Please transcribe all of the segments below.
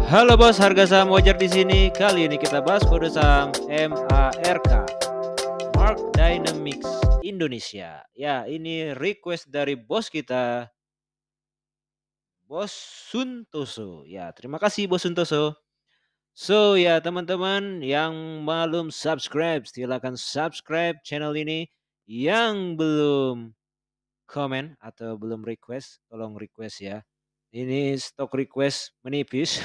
Halo bos, harga saham wajar di sini. Kali ini kita bahas kode saham MARK, Mark Dynamics Indonesia. Ya, ini request dari bos kita, Bos Suntoso. Ya, terima kasih Bos Suntoso. So ya teman-teman yang belum subscribe, silakan subscribe channel ini. Yang belum komen atau belum request, tolong request ya. Ini stok request menipis.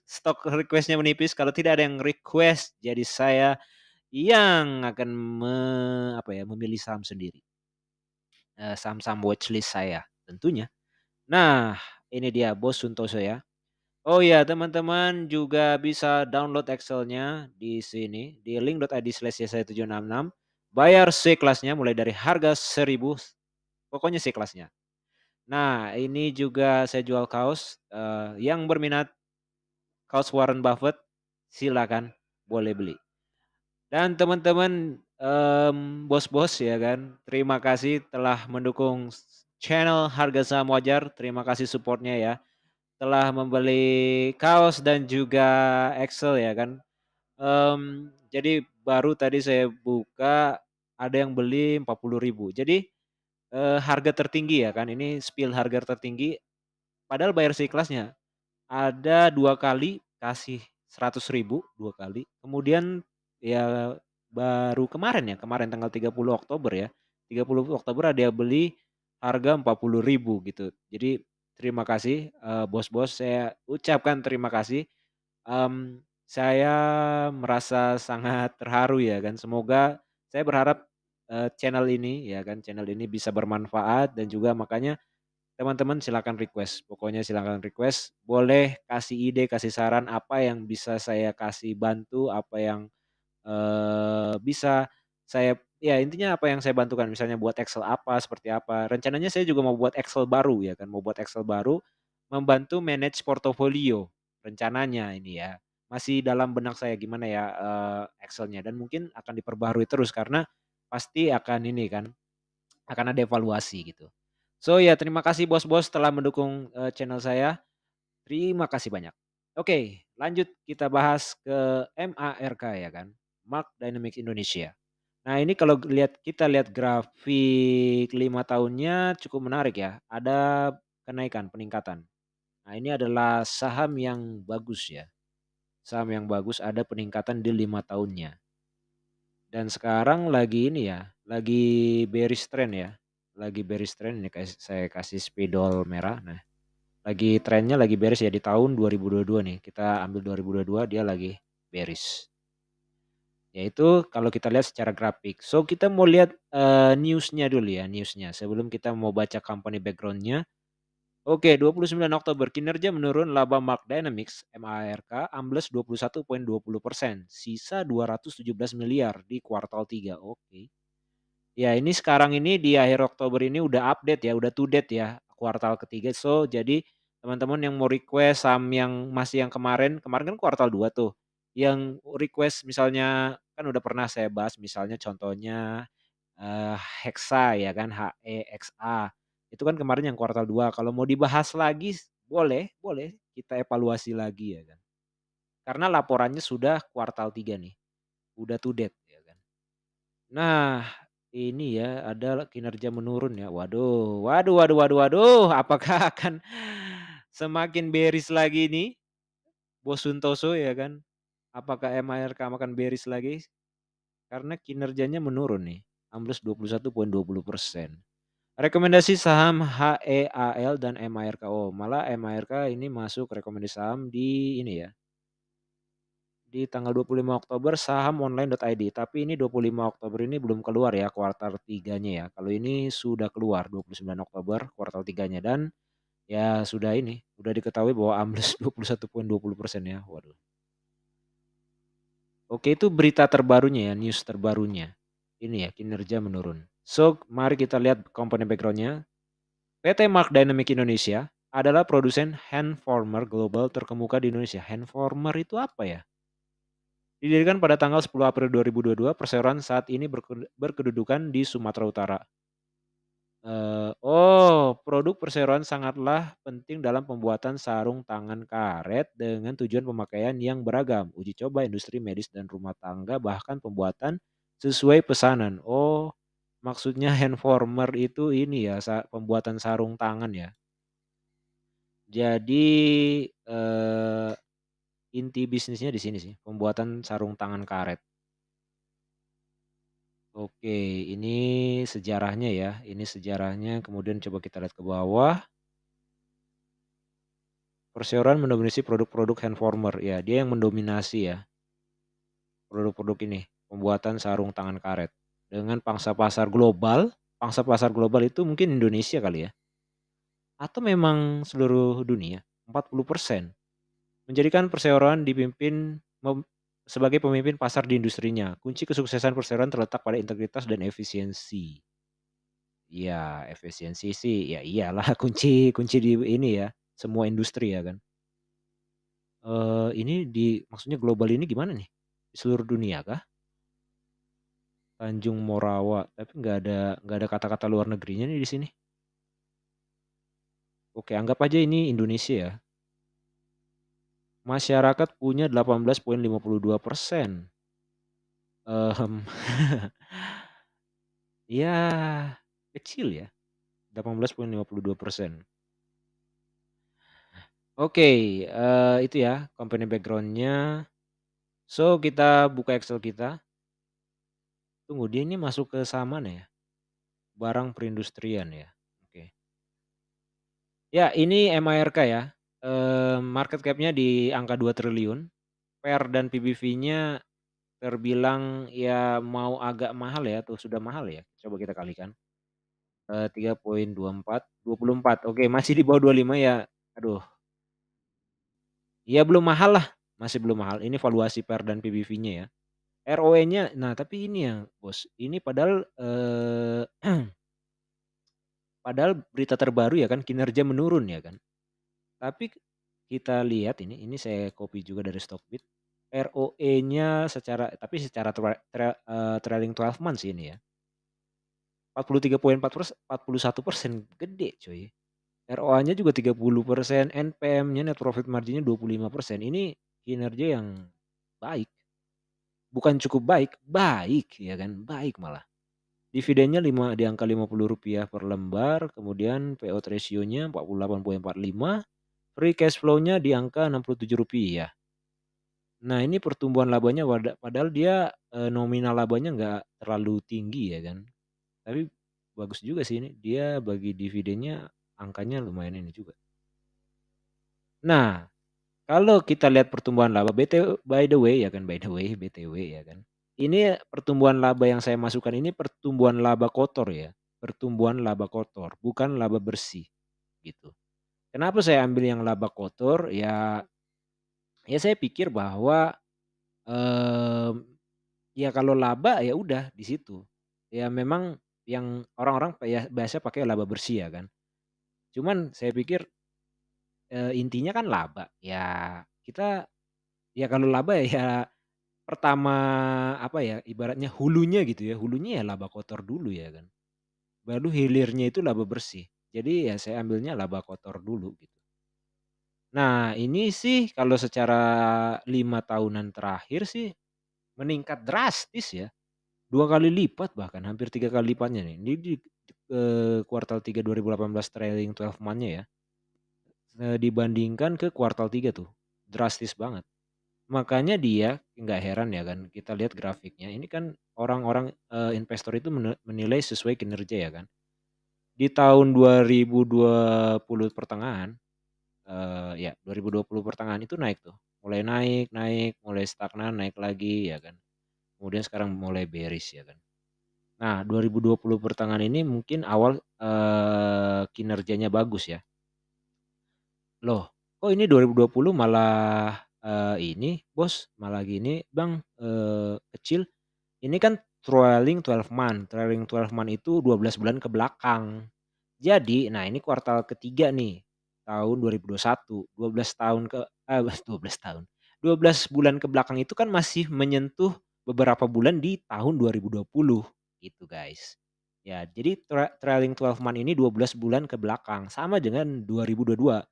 Stok requestnya menipis. Kalau tidak ada yang request, jadi saya yang akan memilih saham sendiri. Saham-saham watchlist saya tentunya. Nah, ini dia Bos Suntoso ya. Oh ya, teman-teman juga bisa download Excelnya di sini di link.id/y1766. Bayar C-kelasnya mulai dari harga 1.000, pokoknya C-kelasnya. Nah, ini juga saya jual kaos, yang berminat kaos Warren Buffett, silakan boleh beli. Dan teman-teman, bos-bos ya kan, terima kasih telah mendukung channel Harga Saham Wajar, terima kasih supportnya ya. Telah membeli kaos dan juga Excel ya kan. Jadi baru tadi saya buka ada yang beli 40.000. Jadi, harga tertinggi ya kan, ini spill harga tertinggi padahal bayar seikhlasnya. Ada 2 kali kasih 100.000 2 kali, kemudian ya baru kemarin ya, kemarin tanggal 30 Oktober ya, 30 Oktober ada yang beli harga 40.000 gitu. Jadi terima kasih, bos-bos, saya ucapkan terima kasih. Saya merasa sangat terharu ya kan, semoga saya berharap, channel ini ya kan, channel ini bisa bermanfaat dan juga makanya teman-teman silakan request, pokoknya silakan request, boleh kasih ide, kasih saran apa yang bisa saya kasih bantu, apa yang, bisa saya ya intinya apa yang saya bantukan, misalnya buat Excel apa, seperti apa. Rencananya saya juga mau buat Excel baru ya kan, mau buat Excel baru, membantu manage portofolio, rencananya ini ya. Masih dalam benak saya gimana ya, Excelnya dan mungkin akan diperbarui terus karena pasti akan ini kan, akan ada evaluasi gitu. So ya terima kasih bos-bos telah mendukung, channel saya. Terima kasih banyak. Oke, lanjut kita bahas ke MARK ya kan, Mark Dynamics Indonesia. Nah ini kalau kita lihat grafik 5 tahunnya cukup menarik ya, ada kenaikan, peningkatan. Nah ini adalah saham yang bagus ya, saham yang bagus ada peningkatan di 5 tahunnya. Dan sekarang lagi ini ya, lagi bearish trend ya, lagi bearish trend ini saya kasih spidol merah. Nah, lagi trennya lagi bearish ya di tahun 2022 nih. Kita ambil 2022 dia lagi bearish. Yaitu kalau kita lihat secara grafik. So kita mau lihat newsnya dulu ya, newsnya. Sebelum kita mau baca company backgroundnya. Oke, 29 Oktober kinerja menurun laba Mark Dynamics MARK ambles 21,20%, sisa 217 miliar di kuartal 3. Oke. Ya ini sekarang ini di akhir Oktober ini udah update ya, udah to date ya kuartal ketiga. So jadi teman-teman yang mau request saham yang masih yang kemarin, kemarin kan kuartal 2 tuh. Yang request misalnya kan udah pernah saya bahas misalnya contohnya Hexa ya kan, HEXA. Itu kan kemarin yang kuartal 2. Kalau mau dibahas lagi boleh, boleh kita evaluasi lagi ya kan. Karena laporannya sudah kuartal 3 nih, udah to date ya kan. Nah, ini ya ada kinerja menurun ya. Waduh, waduh, waduh, waduh, waduh. Apakah akan semakin bearish lagi nih Bos Suntoso ya kan? Apakah MARK akan bearish lagi? Karena kinerjanya menurun nih, ambles 21,20%. Rekomendasi saham HEAL dan MARK. Oh, malah MARK ini masuk rekomendasi saham di ini ya, di tanggal 25 Oktober saham online.id. Tapi ini 25 Oktober ini belum keluar ya kuartal 3-nya ya. Kalau ini sudah keluar 29 Oktober kuartal 3-nya dan ya sudah ini, sudah diketahui bahwa ambles 21,20% ya. Waduh. Oke, itu berita terbarunya ya, news terbarunya. Ini ya, kinerja menurun. So, mari kita lihat komponen backgroundnya. PT Mark Dynamic Indonesia adalah produsen hand former global terkemuka di Indonesia. Hand former itu apa ya? Didirikan pada tanggal 10 April 2022, perseroan saat ini berkedudukan di Sumatera Utara. Produk perseroan sangatlah penting dalam pembuatan sarung tangan karet dengan tujuan pemakaian yang beragam, uji coba industri medis dan rumah tangga, bahkan pembuatan sesuai pesanan. Oh, maksudnya hand warmer itu ini ya, pembuatan sarung tangan ya. Jadi, eee, inti bisnisnya di sini sih, pembuatan sarung tangan karet. Oke, ini sejarahnya ya, ini sejarahnya, kemudian coba kita lihat ke bawah. Perseroan mendominasi produk-produk hand warmer, ya dia yang mendominasi ya, produk-produk ini, pembuatan sarung tangan karet. Dengan pangsa pasar global itu mungkin Indonesia kali ya? Atau memang seluruh dunia? 40%. Menjadikan perseroan sebagai pemimpin pasar di industrinya. Kunci kesuksesan perseroan terletak pada integritas dan efisiensi. Iya, efisiensi sih, ya iyalah kunci kunci di ini ya, semua industri ya kan. Ini maksudnya global ini gimana nih? Di seluruh dunia kah? Tanjung Morawa, tapi nggak ada kata-kata luar negerinya nih di sini. Oke, anggap aja ini Indonesia ya. Masyarakat punya 18,52%. Mmm, ya kecil ya, 18,52%. Oke, itu ya company background-nya. So, kita buka Excel kita. Tunggu, dia ini masuk ke saham mana ya? Barang perindustrian ya? Oke. Ya, ini MARK ya, market cap-nya di angka 2 triliun, PER dan PBV-nya terbilang ya mau agak mahal ya, tuh sudah mahal ya, coba kita kalikan, 3,24, 24, oke masih di bawah 25 ya, aduh, ya belum mahal lah, masih belum mahal, ini valuasi PER dan PBV-nya ya. ROE-nya, nah tapi ini yang Bos, ini padahal, padahal berita terbaru ya kan, kinerja menurun ya kan. Tapi kita lihat ini saya copy juga dari Stockbit, ROE-nya secara trailing 12 months ini ya, 41%, gede coy. ROA-nya juga 30%, NPM-nya net profit margin-nya 25%. Ini kinerja yang baik, bukan cukup baik, baik ya kan, baik malah. Dividennya di angka Rp50 per lembar, kemudian payout ratio-nya 48,45, free cash flow-nya di angka Rp67. Nah, ini pertumbuhan labanya padahal dia, nominal labanya nggak terlalu tinggi ya kan, tapi bagus juga sih ini, dia bagi dividennya angkanya lumayan ini juga. Nah, kalau kita lihat pertumbuhan laba by the way ya kan, BTW ya kan. Ini pertumbuhan laba yang saya masukkan ini pertumbuhan laba kotor ya, pertumbuhan laba kotor, bukan laba bersih, gitu. Kenapa saya ambil yang laba kotor, ya saya pikir bahwa, mmm, ya kalau laba ya udah di situ. Ya memang yang orang-orang ya biasa pakai laba bersih ya kan. Cuman saya pikir, intinya kan laba, ya kita ya kalau laba ya pertama apa ya, ibaratnya hulunya gitu ya, hulunya ya laba kotor dulu ya kan. Baru hilirnya itu laba bersih. Jadi ya saya ambilnya laba kotor dulu gitu. Nah ini sih kalau secara 5 tahunan terakhir sih meningkat drastis ya, 2 kali lipat bahkan hampir 3 kali lipatnya nih. Ini di kuartal 3 2018 trailing 12 month-nya ya, dibandingkan ke kuartal 3 tuh, drastis banget. Makanya dia nggak heran ya kan kita lihat grafiknya, ini kan orang-orang, investor itu menilai sesuai kinerja ya kan. Di tahun 2020 pertengahan, ya 2020 pertengahan itu naik tuh, mulai naik naik, mulai stagnan, naik lagi ya kan. Kemudian sekarang mulai bearish ya kan. Nah 2020 pertengahan ini mungkin awal, kinerjanya bagus ya. Loh kok ini 2020 malah, ini Bos, malah gini Bang, kecil? Ini kan trailing 12 month itu 12 bulan ke belakang. Jadi, nah ini kuartal ketiga nih, tahun 2021, 12 tahun 12 tahun, 12 bulan ke belakang itu kan masih menyentuh beberapa bulan di tahun 2020, gitu guys. Ya, jadi trailing 12 month ini 12 bulan ke belakang, sama dengan 2022.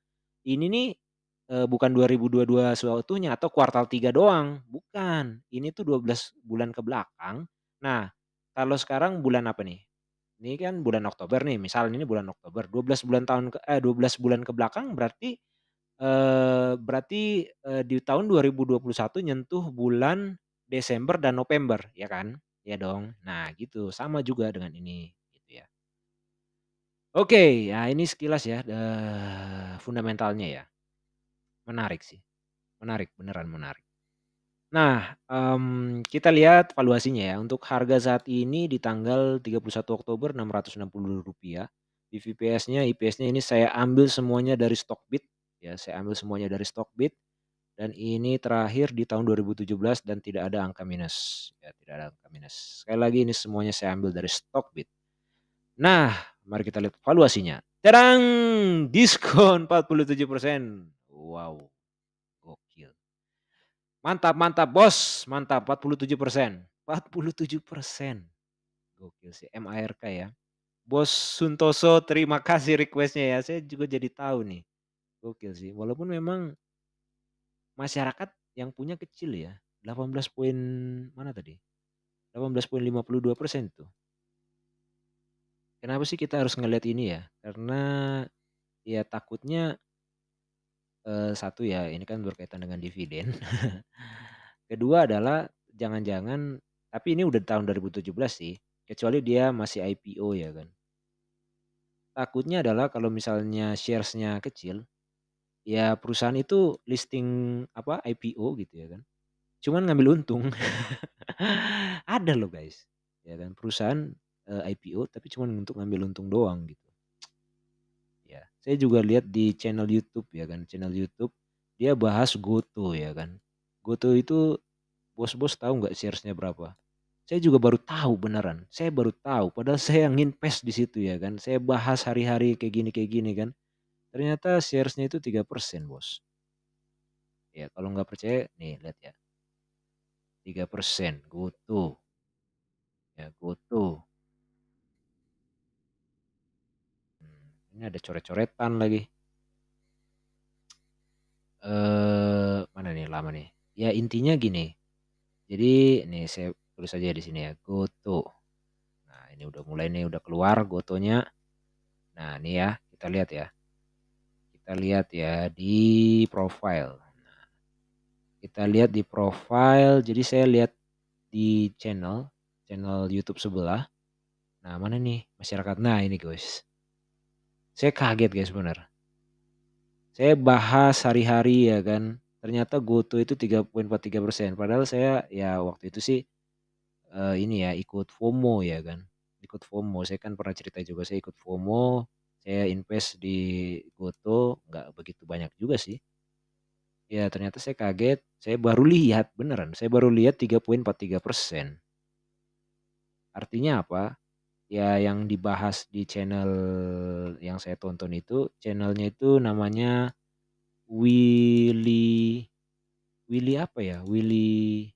Ini nih, bukan 2022 seutuhnya atau kuartal 3 doang, bukan. Ini tuh 12 bulan ke belakang. Nah, kalau sekarang bulan apa nih? Ini kan bulan Oktober nih, misal ini bulan Oktober, 12 bulan ke belakang berarti, di tahun 2021 nyentuh bulan Desember dan November, ya kan? Ya dong. Nah gitu, sama juga dengan ini, gitu ya. Oke, ya ini sekilas ya, fundamentalnya ya. Menarik sih, menarik, beneran menarik. Nah, kita lihat valuasinya ya, untuk harga saat ini di tanggal 31 Oktober Rp660. BVPS-nya, IPS-nya ini saya ambil semuanya dari Stockbit, ya saya ambil semuanya dari Stockbit, dan ini terakhir di tahun 2017 dan tidak ada angka minus, ya tidak ada angka minus. Sekali lagi ini semuanya saya ambil dari Stockbit. Nah, mari kita lihat valuasinya. Tadang! Diskon 47%. Wow, gokil. Mantap mantap Bos, mantap 47%. 47%. Gokil sih, MARK ya. Bos Suntoso terima kasih request-nya ya, saya juga jadi tahu nih. Gokil sih, walaupun memang masyarakat yang punya kecil ya, 18 poin mana tadi, 18,52% tuh. Kenapa sih kita harus ngelihat ini ya, karena ya takutnya, satu ya ini kan berkaitan dengan dividen. Kedua adalah jangan-jangan, tapi ini udah tahun 2017 sih, kecuali dia masih IPO ya kan. Takutnya adalah kalau misalnya shares-nya kecil, ya perusahaan itu listing apa, IPO gitu ya kan, cuman ngambil untung. Ada loh guys, ya kan perusahaan, IPO tapi cuman untuk ngambil untung doang gitu. Ya, saya juga lihat di channel YouTube ya kan, channel YouTube dia bahas GoTo ya kan. GoTo itu bos-bos tahu nggak shares-nya berapa? Saya juga baru tahu beneran, saya baru tahu padahal saya nginvest di situ ya kan, saya bahas hari-hari kayak gini kan, ternyata shares-nya itu 3% Bos. Ya kalau nggak percaya nih lihat ya, 3% GoTo, ya GoTo. Ini ada coret-coretan lagi. Mana nih lama nih, ya intinya gini, jadi nih saya tulis aja di sini ya, GoTo. Nah ini udah mulai nih, udah keluar GoTonya. Nah ini ya, kita lihat ya. Kita lihat ya di profile. Kita lihat di profile, jadi saya lihat di channel YouTube sebelah. Nah mana nih masyarakat, nah ini guys. Saya kaget guys bener. Saya bahas hari-hari ya kan, ternyata GoTo itu 3,43%. Padahal saya ya waktu itu sih, ini ya ikut FOMO ya kan, ikut FOMO. Saya kan pernah cerita juga saya ikut FOMO, saya invest di GoTo nggak begitu banyak juga sih. Ya ternyata saya kaget, saya baru lihat beneran, saya baru lihat 3,43%. Artinya apa? Ya yang dibahas di channel yang saya tonton itu, channelnya itu namanya Willy Willy apa ya? Willy,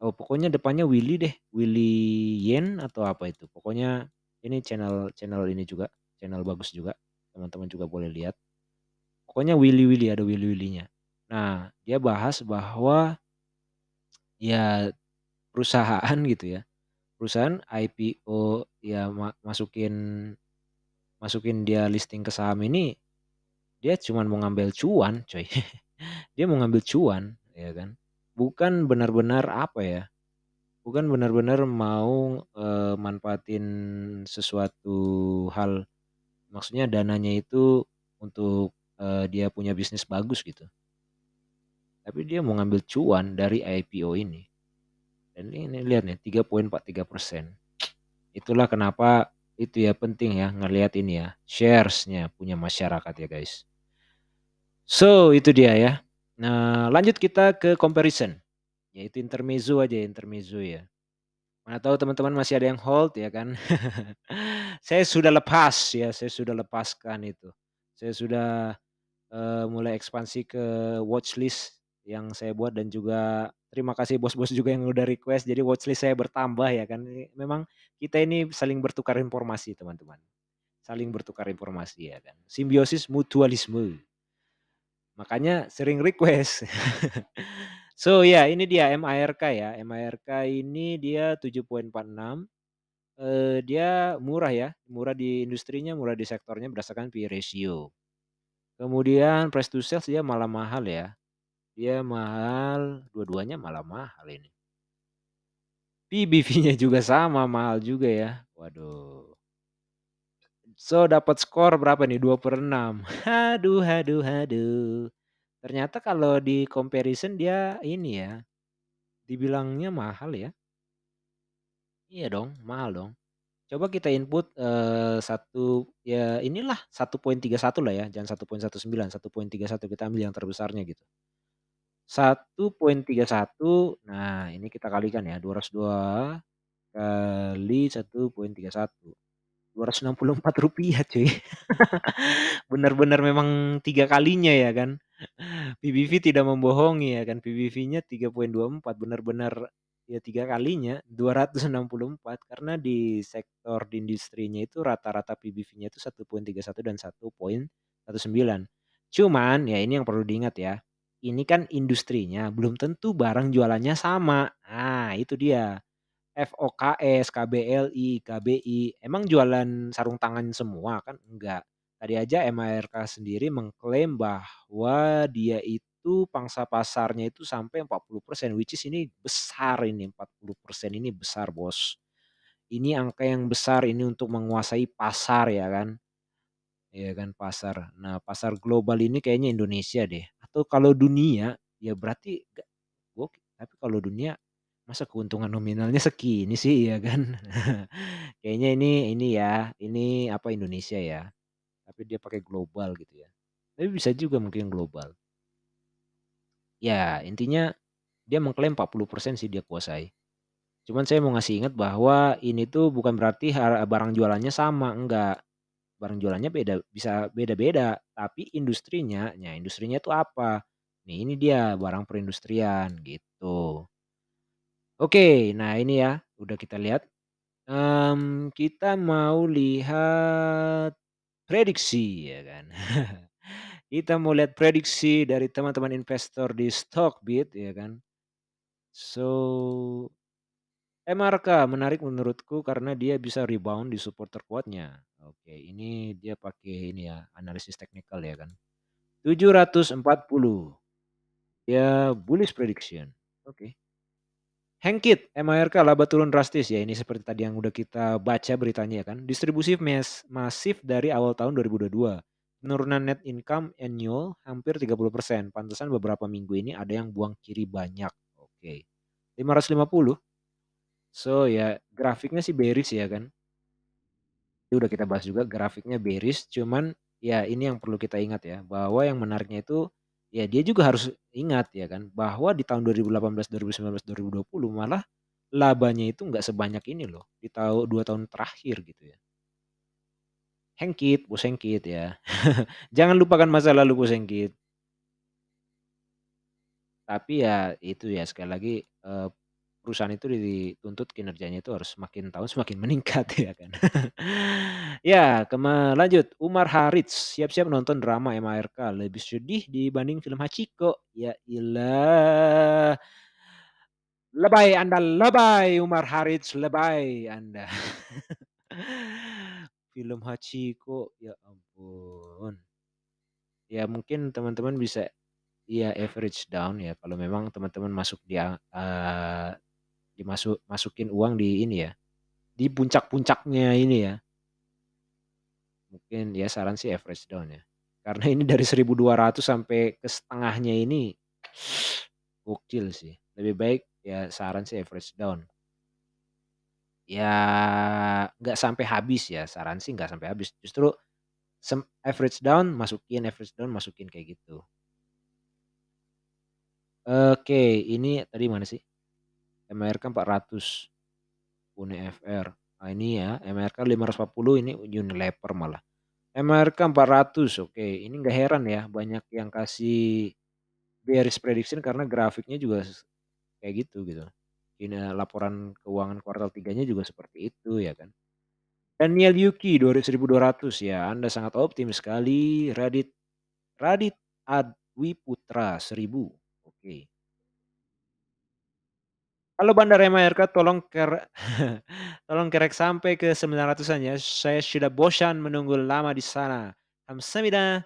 oh pokoknya depannya Willy deh, Willy Yen atau apa itu. Pokoknya ini channel channel ini juga, channel bagus juga. Teman-teman juga boleh lihat. Pokoknya Willy Willy ada Willy Willy-nya. Nah, dia bahas bahwa ya perusahaan gitu ya. Perusahaan IPO ya masukin masukin dia listing ke saham ini, dia cuman mau ngambil cuan, coy. Dia mau ngambil cuan, ya kan. Bukan benar-benar apa ya, bukan benar-benar mau, manfaatin sesuatu hal, maksudnya dananya itu untuk, dia punya bisnis bagus gitu. Tapi dia mau ngambil cuan dari IPO ini. Dan ini lihat nih 3,43%. Itulah kenapa itu ya penting ya ngelihat ini ya, shares-nya punya masyarakat ya guys. So itu dia ya. Nah lanjut kita ke comparison. Yaitu intermezzo aja, intermezzo ya. Mana tahu teman-teman masih ada yang hold ya kan. Saya sudah lepas ya, saya sudah lepaskan itu. Saya sudah, mulai ekspansi ke watchlist yang saya buat dan juga terima kasih bos-bos juga yang udah request, jadi watchlist saya bertambah ya kan. Memang kita ini saling bertukar informasi teman-teman, saling bertukar informasi ya kan. Simbiosis mutualisme, makanya sering request. So ya ini dia MARK ya, MARK ini dia 7,46, dia murah ya, murah di industrinya, murah di sektornya berdasarkan PE ratio. Kemudian price to sales dia malah mahal ya, dia mahal, dua-duanya malah mahal ini. PBV-nya juga sama, mahal juga ya. Waduh. So dapat skor berapa nih? 2/6. Haduh haduh haduh. Ternyata kalau di comparison dia ini ya, dibilangnya mahal ya. Iya dong, mahal dong. Coba kita input, satu ya inilah 1,31 lah ya, jangan 1,19, 1,31 kita ambil yang terbesarnya gitu. 1,31, nah ini kita kalikan ya, 202 kali 1,31. Rp264 cuy. Benar-benar memang 3 kalinya ya kan. PBV tidak membohongi ya kan, PBV-nya 3,24 benar-benar ya 3 kalinya 264 karena di sektor di industrinya itu rata-rata PBV-nya itu 1,31 dan 1,19. Cuman ya ini yang perlu diingat ya, ini kan industrinya belum tentu barang jualannya sama. Nah itu dia. FOKS, KBLI, KBI, emang jualan sarung tangan semua kan? Enggak. Tadi aja MARK sendiri mengklaim bahwa dia itu pangsa pasarnya itu sampai 40%, which is ini besar ini, 40% ini besar Bos. Ini angka yang besar ini untuk menguasai pasar ya kan, ya kan pasar. Nah pasar global ini kayaknya Indonesia deh, atau kalau dunia ya berarti tapi kalau dunia masa keuntungan nominalnya segini sih ya kan. Kayaknya ini ya, ini apa Indonesia ya, tapi dia pakai global gitu ya. Tapi bisa juga mungkin global. Ya intinya dia mengklaim 40% sih dia kuasai. Cuman saya mau ngasih ingat bahwa ini tuh bukan berarti barang jualannya sama, enggak. Barang jualannya beda, bisa beda-beda, tapi industrinya, ya industrinya itu apa? Nih ini dia barang perindustrian gitu. Oke, nah ini ya udah kita lihat. Kita mau lihat prediksi ya kan. Kita mau lihat prediksi dari teman-teman investor di Stockbit ya kan. So, MRK menarik menurutku karena dia bisa rebound di support terkuatnya. Oke, ini dia pakai ini ya, analisis teknikal ya kan. 740. Ya bullish prediction. Oke. Hengkit, MARK laba turun drastis ya, ini seperti tadi yang udah kita baca beritanya ya kan. Distribusi masif dari awal tahun 2022. Penurunan net income annual hampir 30%. Pantesan beberapa minggu ini ada yang buang kiri banyak. Oke. 550. So ya grafiknya sih bearish ya kan. Itu udah kita bahas juga grafiknya bearish, cuman ya ini yang perlu kita ingat ya, bahwa yang menariknya itu ya dia juga harus ingat ya kan, bahwa di tahun 2018, 2019, 2020 malah labanya itu nggak sebanyak ini loh di 2 tahun terakhir gitu ya. Hengkit, Bos Hengkit ya. Jangan lupakan masa lalu Bos Hengkit. Tapi ya itu ya sekali lagi, perusahaan itu dituntut kinerjanya itu harus semakin tahun semakin meningkat ya kan. Ya lanjut, Umar Harits siap-siap nonton drama MARK lebih sedih dibanding film Hachiko. Ya ilah. Lebay Anda, lebay Umar Harits, lebay Anda. Film Hachiko, ya ampun. Ya mungkin teman-teman bisa ya average down ya kalau memang teman-teman masuk masukin uang di ini ya, di puncak-puncaknya ini ya. Mungkin ya saran sih average down ya. Karena ini dari 1.200 sampai ke setengahnya ini gokil sih. Lebih baik ya saran sih average down. Ya nggak sampai habis ya, saran sih nggak sampai habis. Justru average down masukin kayak gitu. Oke, ini tadi mana sih? MRK 400, UNIFR. Nah ini ya, MRK 540 ini Unilever malah. MRK 400, oke. Ini nggak heran ya, banyak yang kasih bearish prediction karena grafiknya juga kayak gitu, gitu. Ini laporan keuangan kuartal 3-nya juga seperti itu ya kan. Daniel Yuki 1.200 ya, Anda sangat optimis sekali. Radit Radit Adwiputra 1.000. Oke. Halo Bandara MHRK tolong kerek sampai ke 900-an ya. Saya sudah bosan menunggu lama di sana. Kamsahamnida.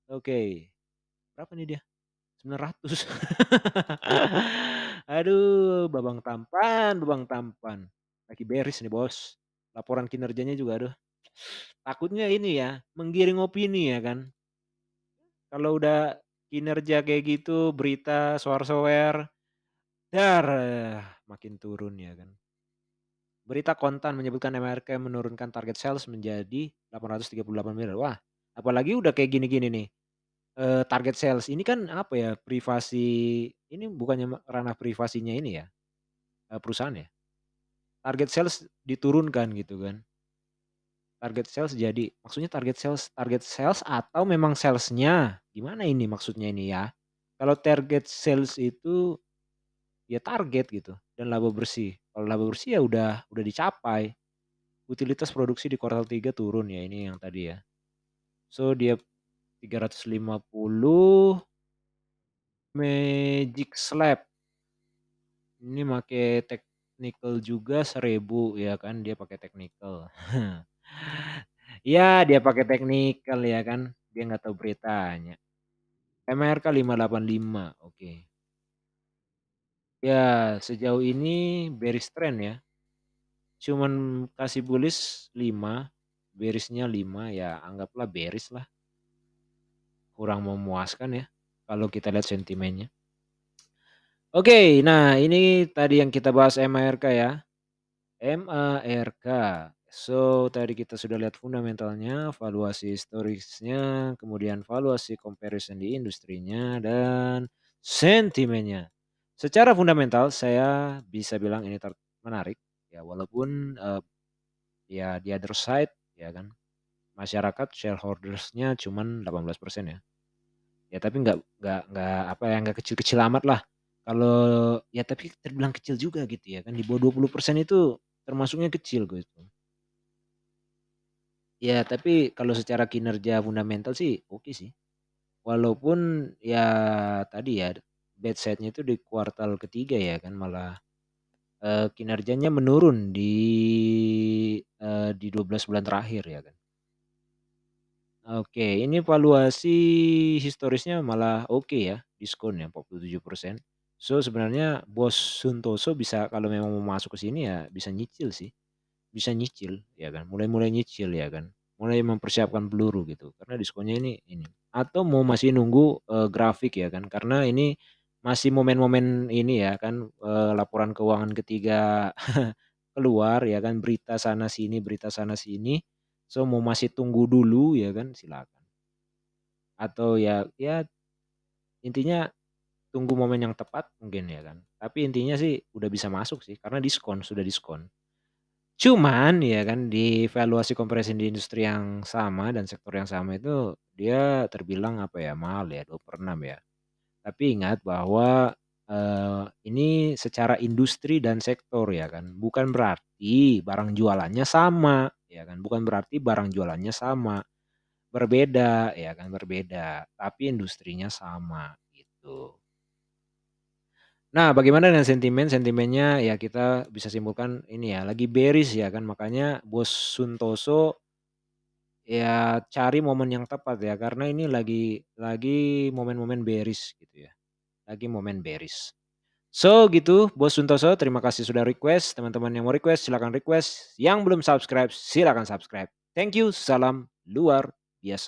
Oke. Berapa nih dia? 900. Aduh, babang tampan. Lagi beris nih, Bos. Laporan kinerjanya juga aduh. Takutnya ini ya, menggiring opini ya kan. Kalau udah kinerja kayak gitu, berita soar-soer, dar makin turun ya kan. Berita kontan menyebutkan MRK menurunkan target sales menjadi 838 miliar. Wah, apalagi udah kayak gini-gini nih, target sales ini kan apa ya, privasi ini bukannya ranah privasinya ini ya, perusahaan ya? Target sales diturunkan gitu kan. Target sales jadi maksudnya target sales atau memang sales-nya? Gimana ini maksudnya ini ya? Kalau target sales itu ya target gitu dan laba bersih. Kalau laba bersih ya udah dicapai. Utilitas produksi di kuartal 3 turun ya ini yang tadi ya. So dia 350 Magic Slab. Ini make technical juga 1.000 ya kan dia pakai technical. Ya dia pakai technical ya kan, dia nggak tahu beritanya. MRK 585 oke. Ya sejauh ini bearish trend ya. Cuman kasih bullish 5, bearish-nya 5 ya anggaplah bearish lah. Kurang memuaskan ya kalau kita lihat sentimennya. Oke, nah ini tadi yang kita bahas MARK ya. MARK. So, tadi kita sudah lihat fundamentalnya, valuasi historisnya, kemudian valuasi comparison di industrinya, dan sentimennya. Secara fundamental saya bisa bilang ini menarik ya walaupun ya di other side ya kan masyarakat shareholders-nya cuman 18% ya. Ya tapi nggak apa ya nggak kecil-kecil amat lah. Kalau ya tapi terbilang kecil juga gitu ya kan di bawah 20% itu termasuknya kecil gitu. Ya tapi kalau secara kinerja fundamental sih oke sih. Walaupun ya tadi ya bad side-nya itu di kuartal ketiga ya kan malah kinerjanya menurun di 12 bulan terakhir ya kan. Oke, ini valuasi historisnya malah oke ya, diskon ya 47%. So, sebenarnya Bos Suntoso bisa kalau memang mau masuk ke sini ya bisa nyicil sih, bisa nyicil ya kan, mulai-mulai nyicil ya kan, mulai mempersiapkan peluru gitu karena diskonnya ini. Atau mau masih nunggu, grafik ya kan, karena ini masih momen-momen ini ya kan, laporan keuangan ketiga keluar ya kan, berita sana sini, so mau masih tunggu dulu ya kan silakan. Atau ya intinya tunggu momen yang tepat mungkin ya kan. Tapi intinya sih udah bisa masuk sih karena diskon, sudah diskon. Cuman ya kan di valuasi comparison di industri yang sama dan sektor yang sama itu dia terbilang apa ya, mahal ya 2/6 ya. Tapi ingat bahwa, ini secara industri dan sektor ya kan, bukan berarti barang jualannya sama ya kan, bukan berarti barang jualannya sama. Berbeda ya kan, berbeda, tapi industrinya sama gitu. Nah, bagaimana dengan sentimen? Sentimennya ya kita bisa simpulkan ini ya, lagi bearish ya kan, makanya Bos Suntoso ya cari momen yang tepat ya, karena ini lagi momen-momen bearish gitu ya, lagi momen bearish. So gitu Bos Suntoso, terima kasih sudah request, teman-teman yang mau request silakan request, yang belum subscribe silakan subscribe. Thank you, salam luar biasa.